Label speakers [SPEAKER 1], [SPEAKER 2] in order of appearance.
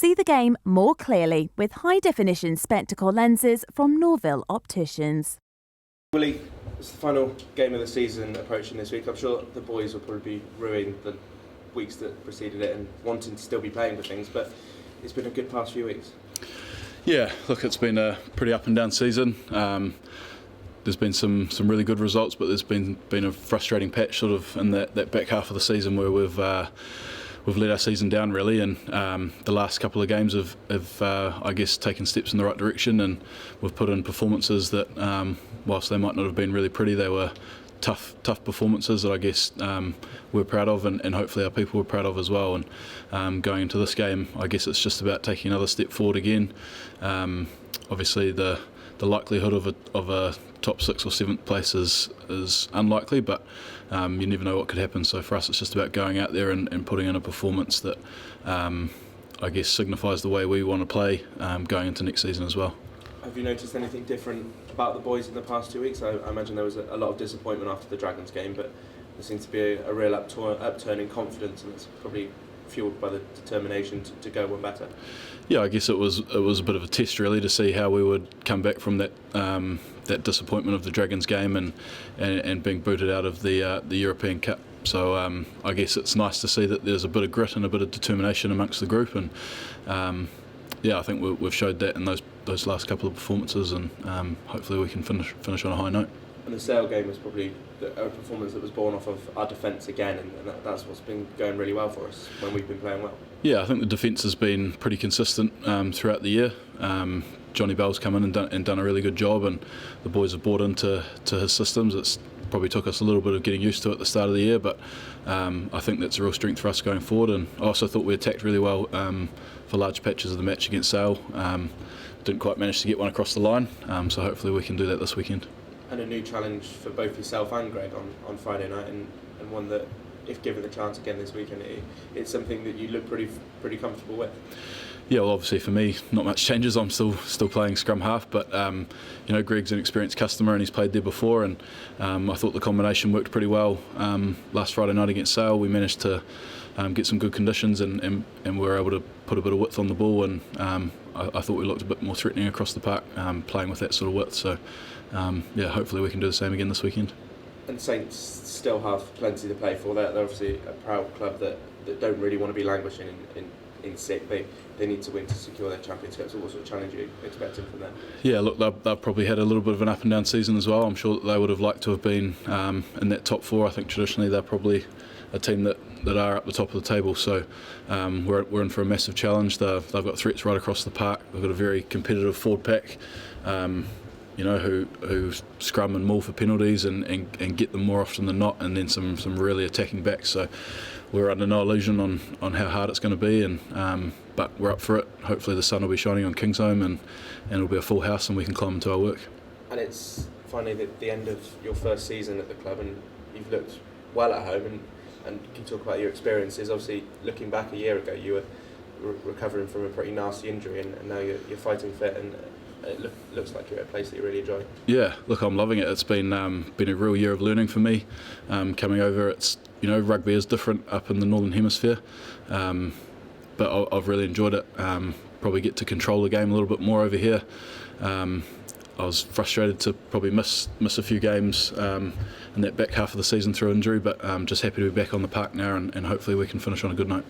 [SPEAKER 1] See the game more clearly with high-definition spectacle lenses from Norville Opticians.
[SPEAKER 2] Willi, it's the final game of the season approaching this week. I'm sure the boys will probably be ruining the weeks that preceded it and wanting to still be playing for things, but it's been a good past few weeks.
[SPEAKER 3] Yeah, look, it's been a pretty up and down season. There's been some really good results, but there's been a frustrating patch sort of in that back half of the season where we've let our season down really, and the last couple of games have I guess taken steps in the right direction, and we've put in performances that whilst they might not have been really pretty, they were tough performances that I guess we're proud of, and hopefully our people were proud of as well. And going into this game, I guess it's just about taking another step forward again. Obviously the likelihood of a top 6th or 7th place is unlikely, but you never know what could happen. So for us, it's just about going out there and putting in a performance that I guess signifies the way we want to play going into next season as well.
[SPEAKER 2] Have you noticed anything different about the boys in the past 2 weeks? I imagine there was a lot of disappointment after the Dragons game, but there seems to be a real upturn in confidence, and it's probably fueled by the determination to go one better.
[SPEAKER 3] Yeah, I guess it was a bit of a test really to see how we would come back from that disappointment of the Dragons game and being booted out of the European Cup. So I guess it's nice to see that there's a bit of grit and a bit of determination amongst the group, and yeah, I think we've showed that in those last couple of performances, and hopefully we can finish on a high note.
[SPEAKER 2] And the Sale game was probably a performance that was born off of our defence again, and that's what's been going really well for us when we've been playing well.
[SPEAKER 3] Yeah, I think the defence has been pretty consistent throughout the year. Johnny Bell's come in and done a really good job, and the boys have bought into his systems. It's probably took us a little bit of getting used to it at the start of the year, but I think that's a real strength for us going forward. And I also thought we attacked really well for large patches of the match against Sale. Didn't quite manage to get one across the line, so hopefully we can do that this weekend.
[SPEAKER 2] And a new challenge for both yourself and Greg on Friday night, and one that, if given the chance again this weekend, it's something that you look pretty comfortable with.
[SPEAKER 3] Yeah, well, obviously for me, not much changes. I'm still playing scrum half, but you know, Greg's an experienced customer and he's played there before, and I thought the combination worked pretty well last Friday night against Sale. We managed to get some good conditions, and we were able to put a bit of width on the ball, and I thought we looked a bit more threatening across the park playing with that sort of width. So yeah, hopefully we can do the same again this weekend.
[SPEAKER 2] And Saints still have plenty to play for. They're obviously a proud club that don't really want to be languishing in sick. They need to win to secure their championship. So what sort of challenge are you expecting from them? Yeah,
[SPEAKER 3] look, they've probably had a little bit of an up and down season as well. I'm sure that they would have liked to have been in that top 4. I think traditionally they're probably a team that are up the top of the table. So we're in for a massive challenge. They've got threats right across the park. They've got a very competitive forward pack. You know, who scrum and maul for penalties and get them more often than not, and then some really attacking backs. So we're under no illusion on how hard it's going to be, and but we're up for it. Hopefully the sun will be shining on Kingsholm, and it'll be a full house and we can climb into our work. And
[SPEAKER 2] it's finally the end of your first season at the club, and you've looked well at home, and can you talk about your experiences? Obviously, looking back a year ago, you were recovering from a pretty nasty injury, and now you're fighting fit, and it looks like you're at a place that you really enjoy. Yeah,
[SPEAKER 3] look, I'm loving it. It's been a real year of learning for me. Coming over, it's, you know, rugby is different up in the Northern Hemisphere, but I've really enjoyed it. Probably get to control the game a little bit more over here. I was frustrated to probably miss a few games in that back half of the season through injury, but just happy to be back on the park now, and hopefully we can finish on a good note.